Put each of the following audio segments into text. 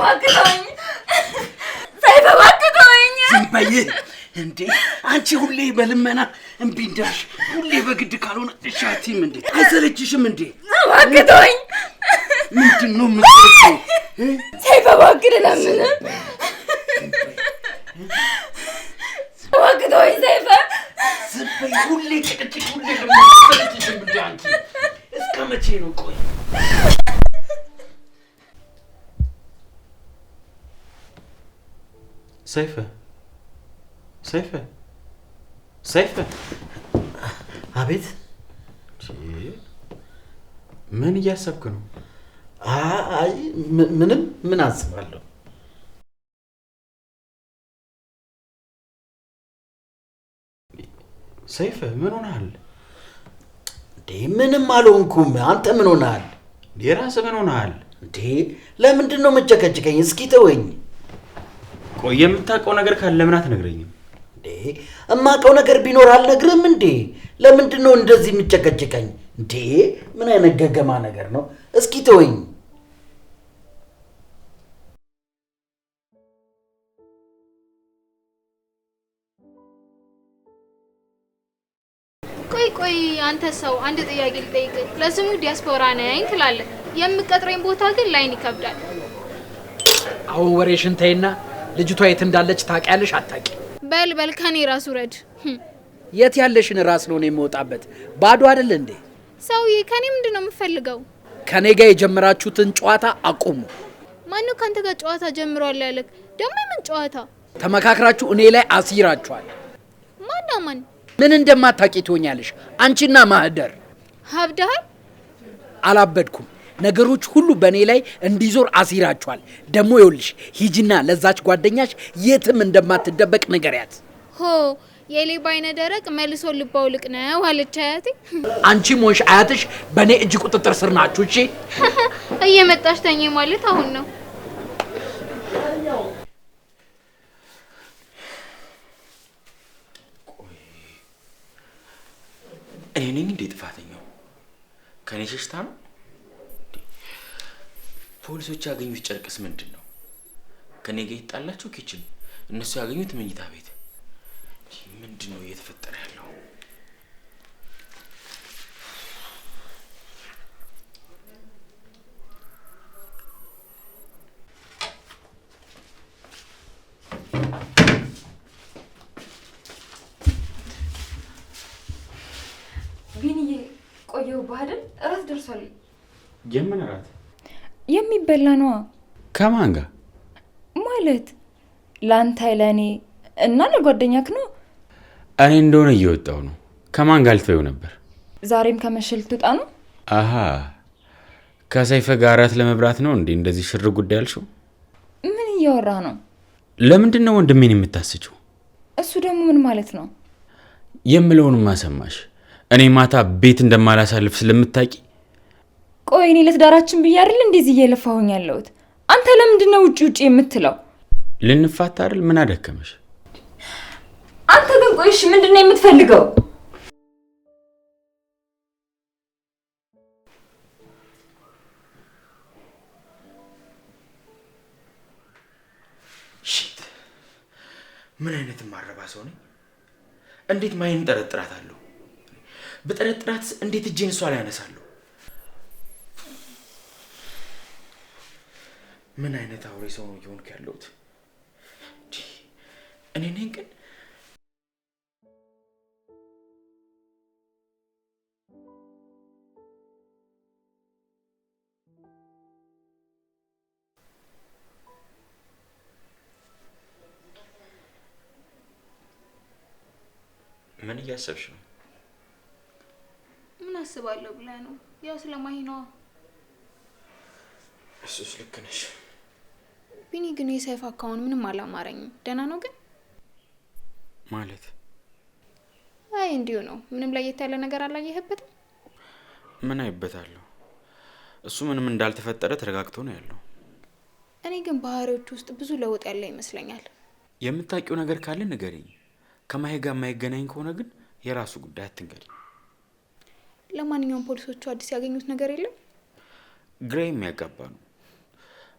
እባክህ ሰይፈ እባክህ ዝም በይ እንዴ አንቺ ሁሌ በልመና እምቢ እንዳልሽ ሁሌ በግድ ካልሆነ እሺ አትይም እንዴ አይሰለችሽም እንዴ እባክህ ምንድነው የምትሰጪው ሰይፈ እባክህ ለምን እባክህ ሰይፈ ዝም በይ ሁሌ ጭቅጭቅ ሁሌ ለምትሰለችሽም እንዴ አንቺ እስከ መቼ ነው ቆይ ሰይፈ አቤት ምን እያሰብክ ነው አይ ምንም ምን አስባለሁ ሰይፈ ምን ሆነሃል እንዴ ምንም አልሆንኩም አንተ ምን ሆነሃል የራስህ ምን ሆነሃል እንዴ ለምንድነው መጨቀጭቀኝ እስኪ ተወኝ ቆይ የምታውቀው ነገር ካለ ለምን አትነግረኝም እንዴ እማውቀው ነገር ቢኖር አልነግርህም እንዴ ለምንድነው እንደዚህ የምጨቀጭቀኝ እንዴ ምን አይነት ገገማ ነገር ነው እስኪ ተወኝ ቆይ አንተ ሰው አንድ ጥያቄ ልጠይቅ ለስሙ ዲያስፖራ ነኝ ትላለህ የምትቀጥረኝ ቦታ ግን ላይን ይከብዳል አው ወሬሽን ተይና ልጅቷ የት እንዳለች ታውቂያለሽ አታውቂ በል ከኔ ራስ ውረድ የት ያለሽን ራስ ነው የምወጣበት ባዶ አይደል እንዴ ሰውዬ ከኔ ምንድነው የምፈልገው ከኔ ጋር የጀመራችሁትን ጨዋታ አቁሙ ማነው ካንተ ጋር ጨዋታ ጀምሯል ያለክ ደግሞ ምን ጨዋታ ተመካክራችሁ እኔ ላይ አሲራችኋል ማን ምን እንደማታውቂ ትሆኛለሽ አንቺና ማህደር ሀብዳል አላበድኩም ነገሮች ሁሉ በኔ ላይ እንዲዞር አሲራችኋል ደሞ ይውልሽ ሂጂና ለዛች ጓደኛሽ የትም እንደማትደበቅ ንገሪያት ሆ የሌባ አይነ ደረቅ መልሶ ልባው ልቅ ነው አለች አያቴ አንቺ ሞሽ አያትሽ በኔ እጅ ቁጥጥር ስር ናችሁ እሺ እየመጣሽ ተኝ ማለት አሁን ነው እኔ ነኝ እንዴ ጥፋተኛው ከኔ ሸሽታ ነው ፖሊሶች ያገኙት ጨርቅስ ምንድነው ከኔ ጋር ይጣላችሁ ኪችን እነሱ ያገኙት መኝታ ቤት ምንድነው እየተፈጠረ ያለው ቢኒዬ ቆየው ባህደን እራት ደርሷል የምን እራት የሚበላ ነው ከማን ጋር ማለት ላንተ ለኔ እና ለጓደኛክ ነው እኔ እንደሆነ እየወጣው ነው ከማን ጋር ልትበዩ ነበር ዛሬም ከመሸል ትወጣ ነው አሃ ከሰይፈ ጋር እራት ለመብራት ነው እንዴ እንደዚህ ሽር ጉዳይ ያልሽው ምን እያወራ ነው ለምንድን ነው ወንድሜን የምታስችው እሱ ደግሞ ምን ማለት ነው የምለውን ማሰማሽ እኔ ማታ ቤት እንደማላሳልፍ ስለምታቂ ቆይ እኔ ለትዳራችን ብዬ አይደል እንደዚህ እየለፋሁኝ ያለሁት አንተ ለምንድን ነው ውጪ የምትለው ልንፋታ አይደል ምን አደከመሽ አንተ ግን ቆይሽ ምንድነው የምትፈልገው ሽት ምን አይነት ማረባ ሰው ነኝ እንዴት ማይን ጠረጥራታለሁ በጠረጥራት እንዴት እጄን እሷ ላይ ያነሳለሁ ምን አይነት አውሬ ሰው ነው ይሆንክ ያለሁት እኔ ነኝ ግን ምን እያሰብሽ ነው ምን አስባለሁ ብለህ ነው ያው ስለማይነው እሱስ ልክ ነሽ ቢኒ ግን የሰይፍ አካውንት ምንም አላማረኝም ደህና ነው ግን ማለት አይ እንዲሁ ነው ምንም ላይ ያለ ነገር አላየህበትም ምን አይበታለሁ እሱ ምንም እንዳልተፈጠረ ተረጋግቶ ነው ያለው እኔ ግን ባህሪዎች ውስጥ ብዙ ለውጥ ያለ ይመስለኛል የምታውቂው ነገር ካለ ንገሪኝ ከማይ ጋር ማይገናኝ ከሆነ ግን የራሱ ጉዳይ አትንገሪ ለማንኛውም ፖሊሶቹ አዲስ ያገኙት ነገር የለም ግራ የሚያጋባ ነው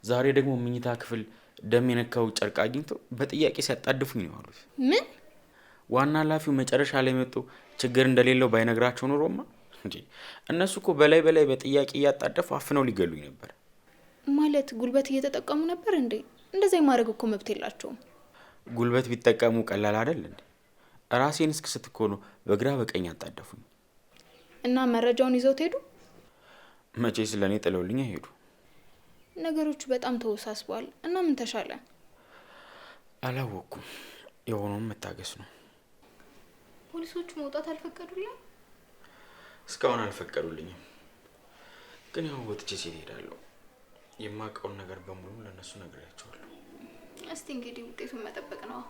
ዛሬ ደግሞ ምኝታ ክፍል ደም የነካው ጨርቅ አግኝተው በጥያቄ ሲያጣድፉኝ ነው ያሉት። ምን? ዋና ኃላፊው መጨረሻ ላይ መጡ ችግር እንደሌለው ባይነግራቸው ኖሮማ እንጂ እነሱ እኮ በላይ በጥያቄ እያጣደፉ አፍነው ሊገሉኝ ነበር። ማለት ጉልበት እየተጠቀሙ ነበር እንዴ? እንደዛ የማድረግ እኮ መብት የላቸውም። ጉልበት ቢጠቀሙ ቀላል አይደል እንዴ? ራሴን እስክስት እኮ ነው በግራ በቀኝ አጣደፉኝ። እና መረጃውን ይዘው ሄዱ? መቼ ስለኔ ጥለውልኝ ሄዱ። ነገሮቹ በጣም ተወሳስበዋል። እና ምን ተሻለ? አላወኩም። የሆነውን መታገስ ነው። ፖሊሶቹ መውጣት አልፈቀዱልኝ? እስካሁን አልፈቀዱልኝም። ግን ያው ወጥቼ ሲል ሄዳለሁ። የማውቀውን ነገር በሙሉ ለነሱ ነግሬያቸዋለሁ። እስቲ እንግዲህ ውጤቱን መጠበቅ ነው።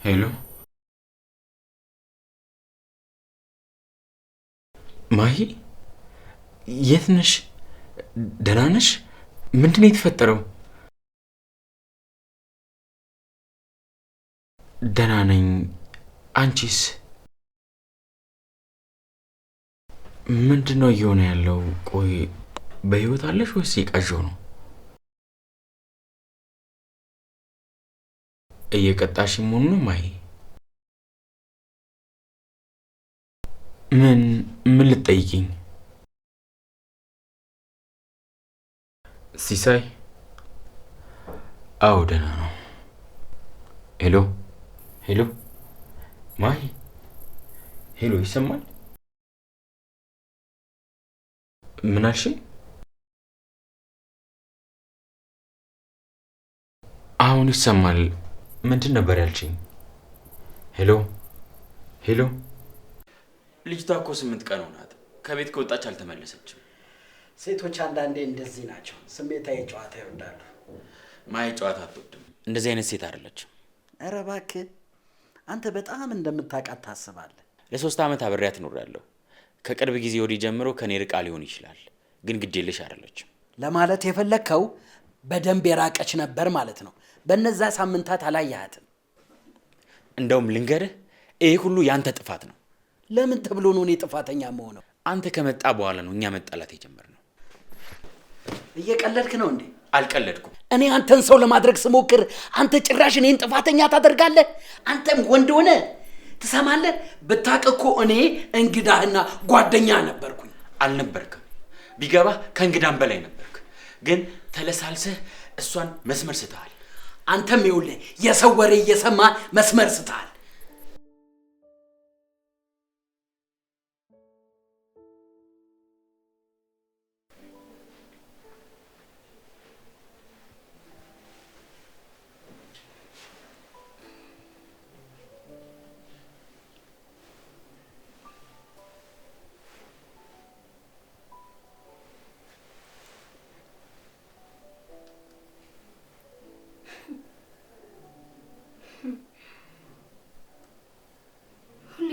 ሄሎ ማሂ፣ የት ነሽ? ደህና ነሽ? ምንድን ነው የተፈጠረው? ደህና ነኝ። አንቺስ? ምንድን ነው እየሆነ ያለው? ቆይ በህይወት አለሽ ወይስ የቃዠው ነው? እየቀጣሽ መሆኑ ነው ማሂ? ምን ልትጠይቂኝ? ሲሳይ? አዎ ደህና ነው። ሄሎ ማሂ? ሄሎ ይሰማል? ምን አልሽኝ? አሁን ይሰማል። ምንድን ነበር ያልሽኝ? ሄሎ ልጅቷ እኮ 8 ቀን ሆናት። ከቤት ከወጣች አልተመለሰችም። ሴቶች አንዳንዴ እንደዚህ ናቸው። ስሜታዊ ጨዋታ ይወዳሉ። ማይ ጨዋታ አትወድም። እንደዚህ አይነት ሴት አይደለችም። ኧረ እባክህ አንተ በጣም እንደምታውቃት ታስባለህ። ለ3 ዓመት አብሬያት ኖሬያለሁ። ከቅርብ ጊዜ ወዲህ ጀምሮ ከኔ ርቃ ሊሆን ይችላል፣ ግን ግዴለሽ አይደለችም። ለማለት የፈለግከው በደንብ የራቀች ነበር ማለት ነው። በነዛ ሳምንታት አላያሃትም። እንደውም ልንገርህ፣ ይሄ ሁሉ ያንተ ጥፋት ነው። ለምን ተብሎ ነው እኔ ጥፋተኛ መሆነው? አንተ ከመጣ በኋላ ነው እኛ መጣላት የጀመርነው። እየቀለድክ ነው እንዴ? አልቀለድኩም። እኔ አንተን ሰው ለማድረግ ስሞክር አንተ ጭራሽ እኔን ጥፋተኛ ታደርጋለህ። አንተም ወንድ ሆነ ትሰማለህ? ብታውቅ እኮ እኔ እንግዳህና ጓደኛ ነበርኩኝ። አልነበርክም። ቢገባ ከእንግዳም በላይ ነበርክ። ግን ተለሳልሰህ እሷን መስመር ስተሃል። አንተም ይኸውልህ የሰው ወሬ እየሰማ መስመር ስተሃል።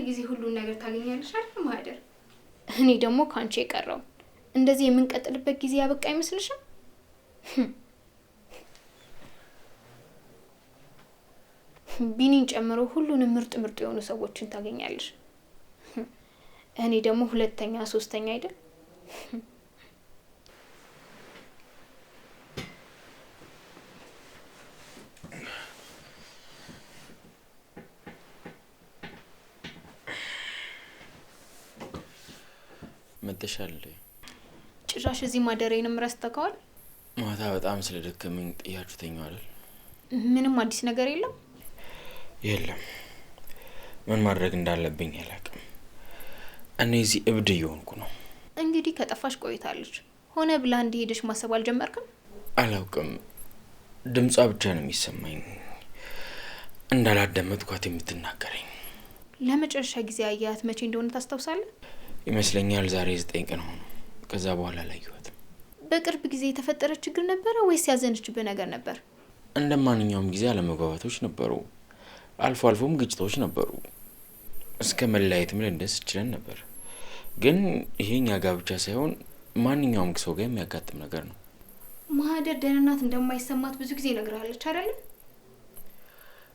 ጊዜ ሁሉን ነገር ታገኛለሽ አይደል ማህደር? እኔ ደግሞ ካንቺ የቀረው እንደዚህ የምንቀጥልበት ጊዜ ያበቃ አይመስልሽም? ቢኒን ጨምሮ ሁሉንም ምርጥ የሆኑ ሰዎችን ታገኛለሽ። እኔ ደግሞ ሁለተኛ ሶስተኛ አይደል? መተሻል። ጭራሽ እዚህ ማደሬንም ረስተከዋል? ማታ በጣም ስለደከመኝ ጥያችሁ ተኛው አይደል? ምንም አዲስ ነገር የለም? የለም። ምን ማድረግ እንዳለብኝ አላውቅም። እኔ እዚህ እብድ እየሆንኩ ነው። እንግዲህ ከጠፋሽ ቆይታለች። ሆነ ብላ እንዲሄድሽ ማሰብ አልጀመርክም? አላውቅም። ድምጿ ብቻ ነው የሚሰማኝ፣ እንዳላደመጥኳት የምትናገረኝ። ለመጨረሻ ጊዜ አያት መቼ እንደሆነ ታስታውሳለህ? ይመስለኛል ዛሬ 9 ቀን ሆኖ። ከዛ በኋላ አላየኋትም። በቅርብ ጊዜ የተፈጠረ ችግር ነበረ ወይስ ያዘነችበት ነገር ነበር? እንደማንኛውም ጊዜ አለመግባባቶች ነበሩ። አልፎ አልፎም ግጭቶች ነበሩ። እስከ መለያየትም ልንደርስ ችለን ነበር። ግን ይሄኛ ጋብቻ ሳይሆን ማንኛውም ሰው ጋር የሚያጋጥም ነገር ነው። ማህደር ደህንነት እንደማይሰማት ብዙ ጊዜ ነግራለች አይደል?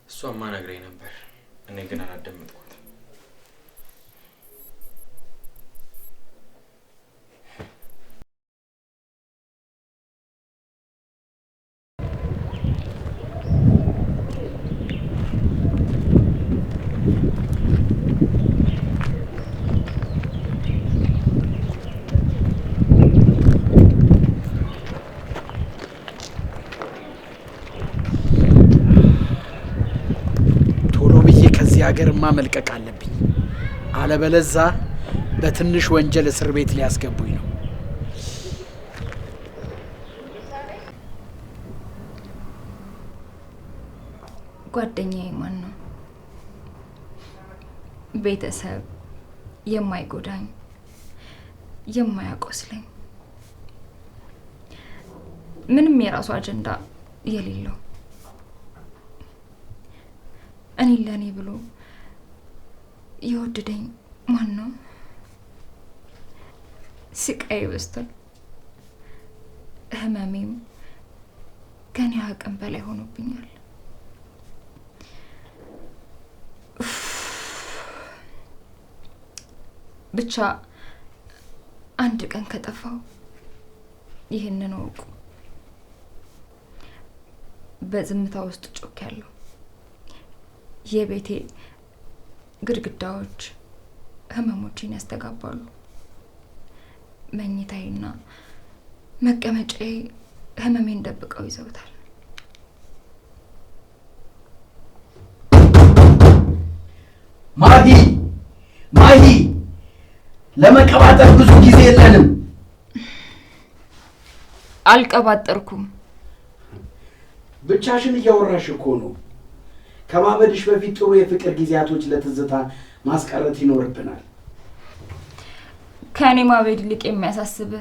እሷማ ነግራኝ ነበር። እኔ ግን አላደመጥኳትም። ሀገርማ መልቀቅ አለብኝ። አለበለዛ በትንሽ ወንጀል እስር ቤት ሊያስገቡኝ ነው። ጓደኛዬ ማን ነው? ቤተሰብ የማይጎዳኝ የማያቆስለኝ ምንም የራሱ አጀንዳ የሌለው እኔ ለኔ ብሎ የወደደኝ ማን ነው? ስቃይ በስቷል። ህመሜም ከኔ አቅም በላይ ሆኖብኛል። ብቻ አንድ ቀን ከጠፋው ይህንን ወቁ። በዝምታ ውስጥ ጮክ ያለው የቤቴ ግድግዳዎች ህመሞችን ያስተጋባሉ። መኝታዬና መቀመጫዬ ህመሜን ደብቀው ይዘውታል። ማሂ ለመቀባጠር ብዙ ጊዜ የለንም። አልቀባጠርኩም። ብቻሽን እያወራሽ እኮ ነው። ከማበድሽ በፊት ጥሩ የፍቅር ጊዜያቶች ለትዝታ ማስቀረት ይኖርብናል። ከኔ ማበድ ይልቅ የሚያሳስብ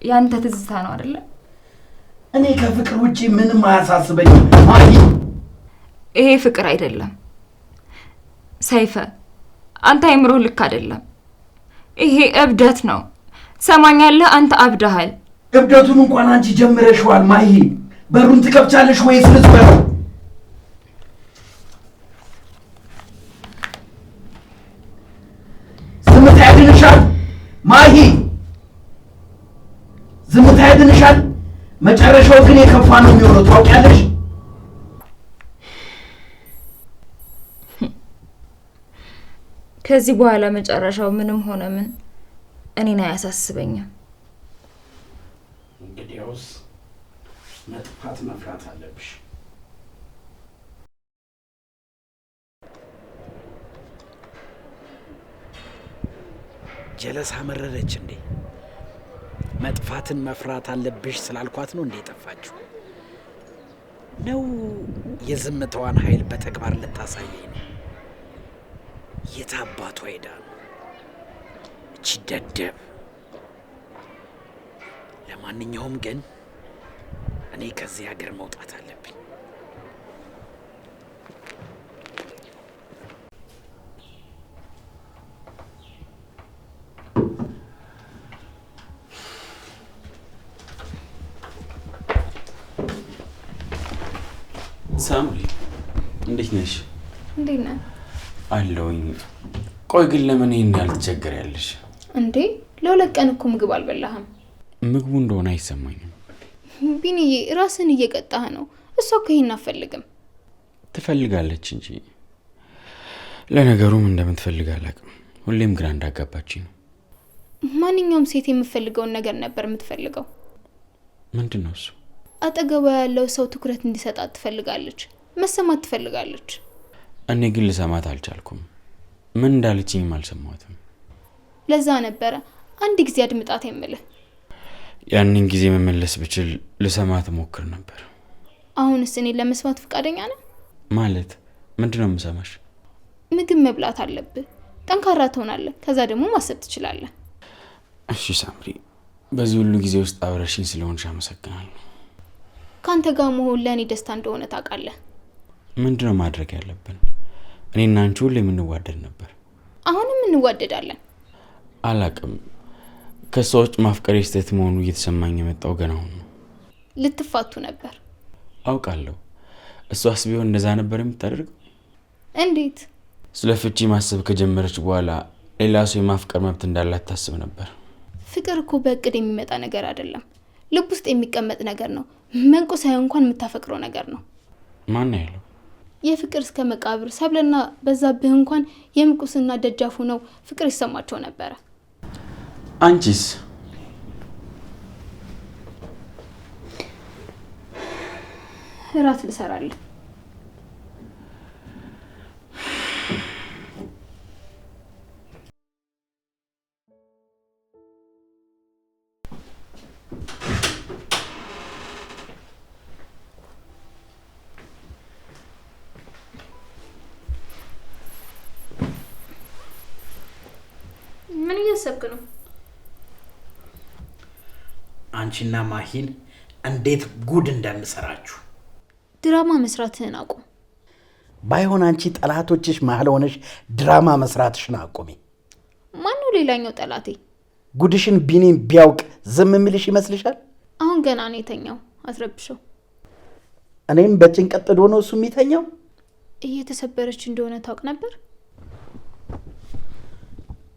ያንተ ትዝታ ነው አይደለ? እኔ ከፍቅር ውጪ ምንም አያሳስበኝም ማሂ። ይሄ ፍቅር አይደለም ሰይፈ፣ አንተ አይምሮ ልክ አይደለም። ይሄ እብደት ነው። ሰማኛለህ? አንተ አብደሃል። እብደቱን እንኳን አንቺ ጀምረሽዋል ማሂ። በሩን ትከፍቻለሽ ወይስ ልዝበረው? ዝምታ ያድንሻል ማሂ፣ ዝምታ ያድንሻል። መጨረሻው ግን የከፋ ነው የሚሆነው ታውቂያለሽ። ከዚህ በኋላ መጨረሻው ምንም ሆነ ምን እኔን አያሳስበኝም። እንግዲያውስ መጥፋት መፍራት አለብሽ። ጀለስ አመረረች እንዴ? መጥፋትን መፍራት አለብሽ ስላልኳት ነው እንዴ ጠፋችሁ? ነው የዝምታዋን ኃይል በተግባር ልታሳየኝ ነው? የት አባቷ ሄዳ ነው እቺ ደደብ? ለማንኛውም ግን እኔ ከዚህ ሀገር መውጣት አለብኝ። ሳምሪ እንዴት ነሽ? እንዴት ነህ? አለሁኝ። ቆይ ግን ለምን ይሄን ያህል ትቸገሪያለሽ? እንዴ ለሁለት ቀን እኮ ምግብ አልበላህም። ምግቡ እንደሆነ አይሰማኝም። ቢኒዬ ራስን እየቀጣህ ነው። እሷ እኮ ይሄን አትፈልግም። ትፈልጋለች እንጂ ለነገሩም እንደምትፈልግ አላውቅም። ሁሌም ግራ እንዳጋባችኝ ነው። ማንኛውም ሴት የምትፈልገውን ነገር ነበር የምትፈልገው። ምንድን ነው እሱ? አጠገቧ ያለው ሰው ትኩረት እንዲሰጣት ትፈልጋለች፣ መሰማት ትፈልጋለች። እኔ ግን ልሰማት አልቻልኩም። ምን እንዳለችኝም አልሰማሁትም። ለዛ ነበረ አንድ ጊዜ አድምጣት የምልህ። ያንን ጊዜ መመለስ ብችል ልሰማት ሞክር ነበር። አሁንስ እኔ ለመስማት ፈቃደኛ ነህ? ማለት ምንድን ነው የምሰማሽ? ምግብ መብላት አለብህ፣ ጠንካራ ትሆናለህ፣ ከዛ ደግሞ ማሰብ ትችላለህ። እሺ ሳምሪ፣ በዚህ ሁሉ ጊዜ ውስጥ አብረሽኝ ስለሆንሽ አመሰግናለሁ። ካንተ ጋር መሆን ለእኔ ደስታ እንደሆነ ታውቃለህ። ምንድነው ማድረግ ያለብን? እኔና አንቺ ሁሌ የምንዋደድ ነበር። አሁንም እንዋደዳለን። አላቅም፣ ከሰዎች ማፍቀር ስህተት መሆኑ እየተሰማኝ የመጣው ገና አሁን ነው። ልትፋቱ ነበር አውቃለሁ። እሷስ ቢሆን እንደዛ ነበር የምታደርገው? እንዴት? ስለ ፍቺ ማሰብ ከጀመረች በኋላ ሌላ ሰው የማፍቀር መብት እንዳላት ታስብ ነበር። ፍቅር እኮ በእቅድ የሚመጣ ነገር አይደለም፣ ልብ ውስጥ የሚቀመጥ ነገር ነው። መንቁሳይ እንኳን የምታፈቅረው ነገር ነው። ማን ያለው? የፍቅር እስከ መቃብር ሰብለና በዛብህ እንኳን የምንቁስና ደጃፉ ነው ፍቅር ይሰማቸው ነበር። አንቺስ? ራት ልሰራለሁ። ምን እያሰብክ ነው? አንቺና ማሂን እንዴት ጉድ እንደምሰራችሁ። ድራማ መስራትህን አቁም። ባይሆን አንቺ ጠላቶችሽ መሀል ሆነሽ ድራማ መስራትሽን አቁሚ። ማን ነው ሌላኛው ጠላቴ? ጉድሽን ቢኒ ቢያውቅ ዝም የሚልሽ ይመስልሻል? አሁን ገና ነው የተኛው፣ አትረብሸው። እኔም በጭንቀት ጥዶ ነው እሱ የሚተኛው። እየተሰበረች እንደሆነ ታውቅ ነበር?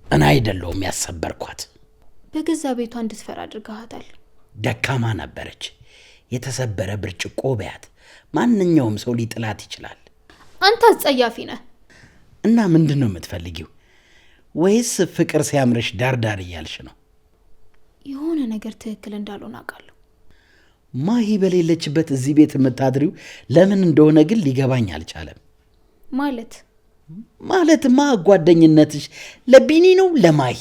እኔ አይደለሁም ያሰበርኳት። በገዛ ቤቷ እንድትፈራ አድርጋታል። ደካማ ነበረች። የተሰበረ ብርጭቆ በያት ማንኛውም ሰው ሊጥላት ይችላል። አንተ አጸያፊ ነህ። እና ምንድነው የምትፈልጊው? ወይስ ፍቅር ሲያምርሽ ዳርዳር እያልሽ ነው? የሆነ ነገር ትክክል እንዳልሆነ አውቃለሁ። ማሂ በሌለችበት እዚህ ቤት የምታድሪው ለምን እንደሆነ ግን ሊገባኝ አልቻለም። ማለትማ ጓደኝነትሽ ለቢኒ ነው ለማሂ?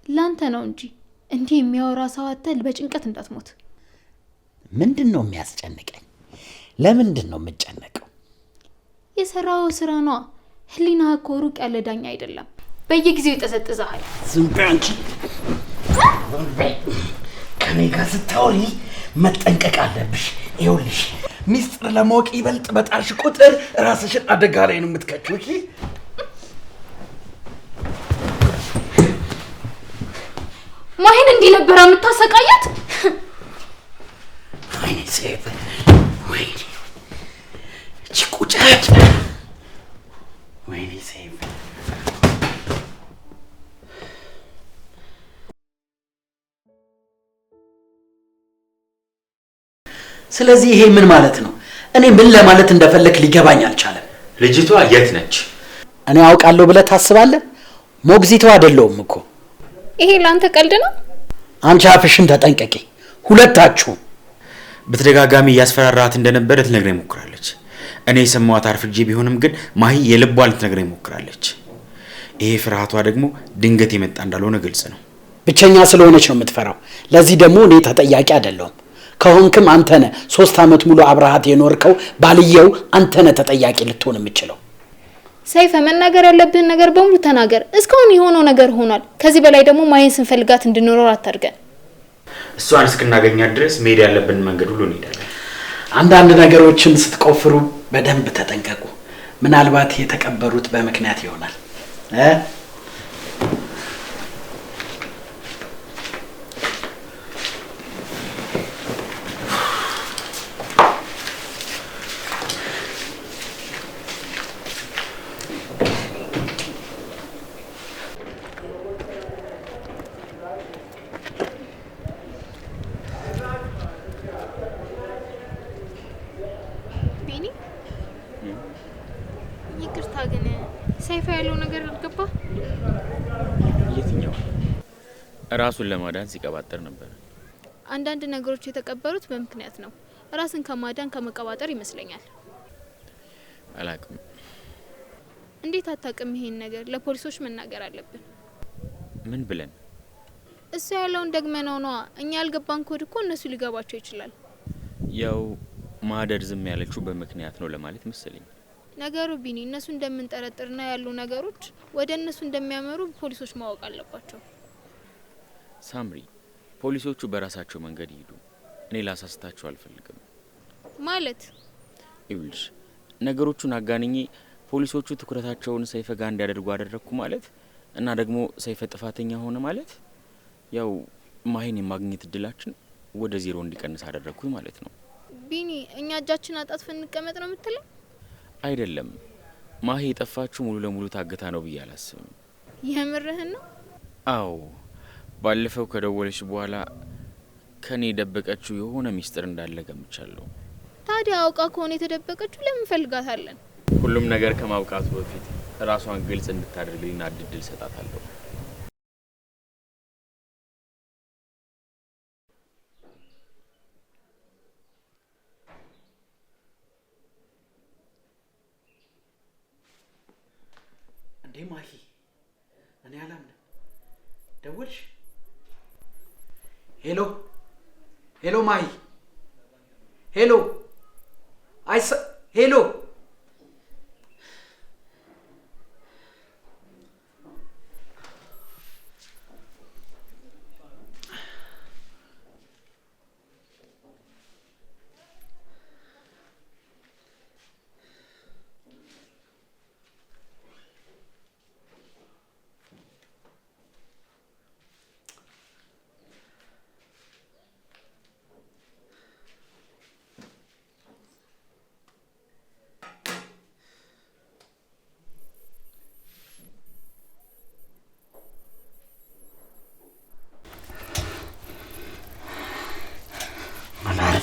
ላንተ ነው እንጂ እንዲህ የሚያወራ ሰው አተል በጭንቀት እንዳትሞት። ምንድነው የሚያስጨንቀኝ? ለምንድን ነው የምጨነቀው? የሰራው ስራ ነው። ህሊና እኮ ሩቅ ያለ ዳኛ አይደለም፣ በየጊዜው ይጠዘጥዛል። ዝም በይ አንቺ። ከኔ ጋር ስታወሪ መጠንቀቅ አለብሽ። ይኸውልሽ ሚስጥር ለማወቅ ይበልጥ በጣርሽ ቁጥር ራስሽን አደጋ ላይ ነው የምትከቺው። እሺ ማሂን እንዲህ ነበር የምታሰቃያት? ወይኔ ሴት፣ ወይኔ እቺ ቁጫጭ፣ ወይኔ ሴት። ስለዚህ ይሄ ምን ማለት ነው? እኔ ምን ለማለት እንደፈለክ ሊገባኝ አልቻለም። ልጅቷ የት ነች? እኔ አውቃለሁ ብለህ ታስባለህ? ሞግዚቷ አይደለሁም እኮ። ይሄ ላንተ ቀልድ ነው? አንቺ አፍሽን ተጠንቀቂ፣ ሁለታችሁ። በተደጋጋሚ እያስፈራራት እንደነበረ ልትነግረኝ ሞክራለች። እኔ የሰማዋት አርፍጄ ቢሆንም ግን ማሂ የልቧን ልትነግረኝ ሞክራለች። ይሄ ፍርሃቷ ደግሞ ድንገት የመጣ እንዳልሆነ ግልጽ ነው። ብቸኛ ስለሆነች ነው የምትፈራው። ለዚህ ደግሞ እኔ ተጠያቂ አይደለሁም። ከሆንክም አንተ ነህ 3 ዓመት ሙሉ አብረሃት የኖርከው ባልየው አንተ ነህ ተጠያቂ ልትሆን የምትችለው። ሰይፈ፣ መናገር ያለብህን ነገር በሙሉ ተናገር። እስካሁን የሆነው ነገር ሆኗል። ከዚህ በላይ ደግሞ ማሂን ስንፈልጋት እንድንኖር አታርገን። እሷን እስክናገኛት ድረስ መሄድ ያለብን መንገድ ሁሉ እንሄዳለን። አንዳንድ ነገሮችን ስትቆፍሩ በደንብ ተጠንቀቁ። ምናልባት የተቀበሩት በምክንያት ይሆናል። ይቅርታ ግን ሰይፈ ያለው ነገር አልገባ። የትኛው? ራሱን ለማዳን ሲቀባጠር ነበር። አንዳንድ ነገሮች የተቀበሩት በምክንያት ነው። ራስን ከማዳን ከመቀባጠር ይመስለኛል። አላቅም። እንዴት አታውቅም? ይሄን ነገር ለፖሊሶች መናገር አለብን። ምን ብለን? እሱ ያለውን ደግመነው ነው። እኛ ያልገባን ኮድ እኮ እነሱ ሊገባቸው ይችላል። ያው ማደር ዝም ያለችው በምክንያት ነው ለማለት መሰለኝ። ነገሩ ቢኒ፣ እነሱ እንደምንጠረጥርና ያሉ ነገሮች ወደ እነሱ እንደሚያመሩ ፖሊሶች ማወቅ አለባቸው። ሳምሪ፣ ፖሊሶቹ በራሳቸው መንገድ ይሄዱ። እኔ ላሳስታቸው አልፈልግም። ማለት ይኸውልሽ ነገሮቹን አጋንኜ ፖሊሶቹ ትኩረታቸውን ሰይፈ ጋር እንዲያደርጉ አደረግኩ ማለት እና ደግሞ ሰይፈ ጥፋተኛ ሆነ ማለት ያው ማሂን የማግኘት እድላችን ወደ 0 እንዲቀንስ አደረግኩኝ ማለት ነው። ቢኒ እኛ እጃችን አጣጥፈን እንቀመጥ ነው የምትለው? አይደለም ማሂ የጠፋችሁ ሙሉ ለሙሉ ታግታ ነው ብዬ አላስብም። የምርህን ነው? አዎ ባለፈው ከደወለች በኋላ ከኔ ደበቀችው የሆነ ሚስጥር እንዳለ ገምቻለሁ። ታዲያ አውቃ ከሆነ የተደበቀችው ለምን ፈልጋታለን? ሁሉም ነገር ከማብቃቱ በፊት ራሷን ግልጽ እንድታደርግልኝ እድል ሰጣታለሁ። እንዴ ማሂ እኔ አላምንም። ደወልሽ? ሄሎ ሄሎ ማሂ ሄሎ ሄሎ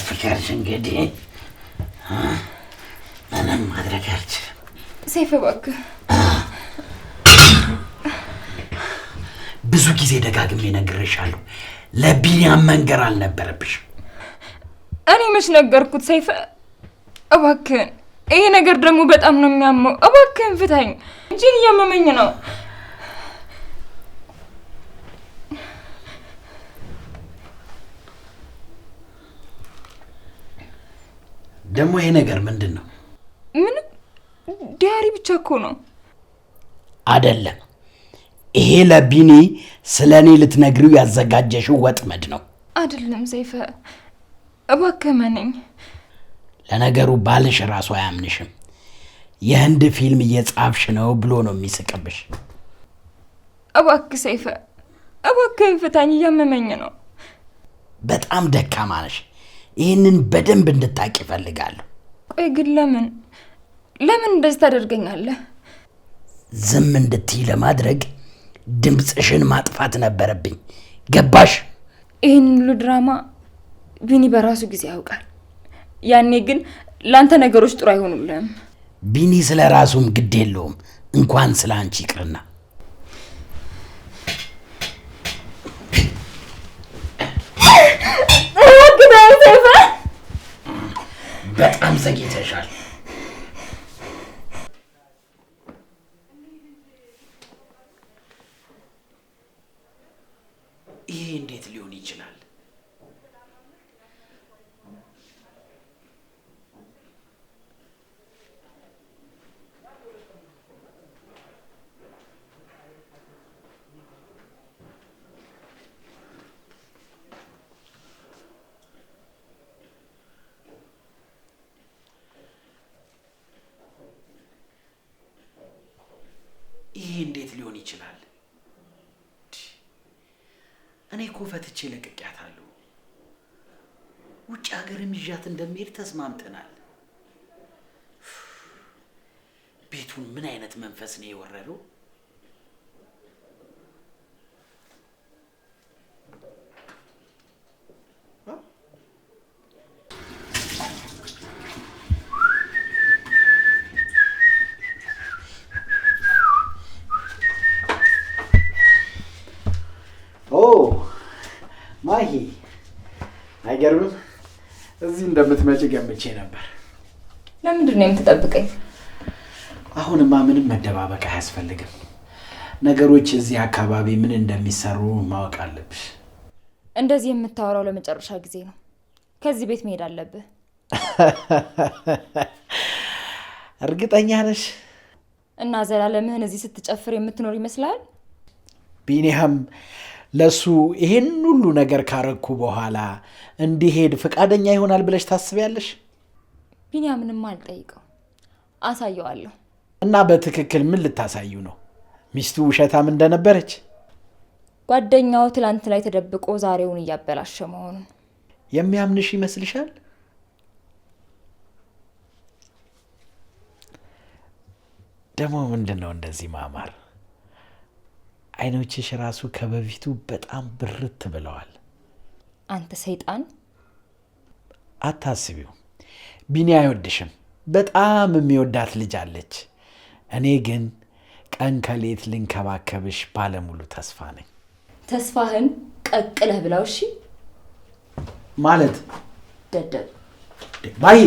ፍቅርሽ እንግዲህ ምንም ማድረግ አልችልም። ሰይፈ እባክህ ብዙ ጊዜ ደጋግሜ ነግሬሻለሁ። ለቢኒያም መንገር አልነበረብሽም። እኔ መች ነገርኩት ሰይፈ? እባክህን ይሄ ነገር ደግሞ በጣም ነው የሚያመው። እባክህን ፍታኝ፣ እጄን እያመመኝ ነው። ደግሞ ይሄ ነገር ምንድን ነው? ምን ዲያሪ ብቻ እኮ ነው። አይደለም፣ ይሄ ለቢኒ ስለኔ ልትነግሪው ያዘጋጀሽው ወጥመድ ነው። አይደለም ሰይፈ እባክህ መነኝ። ለነገሩ ባልሽ ራሱ አያምንሽም። የህንድ ፊልም እየጻፍሽ ነው ብሎ ነው የሚስቅብሽ። እባክህ ሰይፈ እባክህ ፍታኝ፣ እያመመኝ ነው። በጣም ደካማ ነሽ። ይህንን በደንብ እንድታቂ እፈልጋለሁ። ቆይ ግን ለምን እንደዚህ ታደርገኛለህ? ዝም እንድትይ ለማድረግ ድምፅሽን ማጥፋት ነበረብኝ። ገባሽ? ይህን ሁሉ ድራማ ቢኒ በራሱ ጊዜ ያውቃል። ያኔ ግን ላንተ ነገሮች ጥሩ አይሆኑልህም። ቢኒ ስለ ራሱም ግድ የለውም፣ እንኳን ስለ አንቺ ይቅርና። በጣም ዘግይተሻል። ይሄ እንዴት ሊሆን ይችላል? ይሄ እንዴት ሊሆን ይችላል? እኔ እኮ ፈትቼ ለቅቄያታለሁ። ውጭ ሀገርም ይዣት እንደሚሄድ ተስማምተናል። ቤቱን ምን አይነት መንፈስ ነው የወረረው? ማሂ አይገርምም? እዚህ እንደምትመጪ ገምቼ ነበር። ለምንድን ነው የምትጠብቀኝ? አሁንማ ምንም መደባበቅ አያስፈልግም። ነገሮች እዚህ አካባቢ ምን እንደሚሰሩ ማወቅ አለብሽ። እንደዚህ የምታወራው ለመጨረሻ ጊዜ ነው። ከዚህ ቤት መሄድ አለብህ። እርግጠኛ ነሽ? እና ዘላለምህን እዚህ ስትጨፍር የምትኖር ይመስላል? ቢኒያም ለሱ ይሄን ሁሉ ነገር ካረኩ በኋላ እንዲሄድ ፈቃደኛ ይሆናል ብለሽ ታስቢያለሽ? ቢንያምንም አልጠይቀው አሳየዋለሁ። እና በትክክል ምን ልታሳዩ ነው? ሚስቱ ውሸታም እንደነበረች? ጓደኛው ትላንት ላይ ተደብቆ ዛሬውን እያበላሸ መሆኑን የሚያምንሽ ይመስልሻል? ደግሞ ምንድነው እንደዚህ ማማር? አይኖችሽ ራሱ ከበፊቱ በጣም ብርት ብለዋል። አንተ ሰይጣን! አታስቢው፣ ቢኒ አይወድሽም። በጣም የሚወዳት ልጅ አለች። እኔ ግን ቀን ከሌት ልንከባከብሽ ባለሙሉ ተስፋ ነኝ። ተስፋህን ቀቅለህ ብላው። እሺ ማለት ደደብ ማሂ፣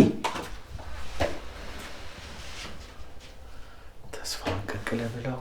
ተስፋን ቀቅለህ ብላው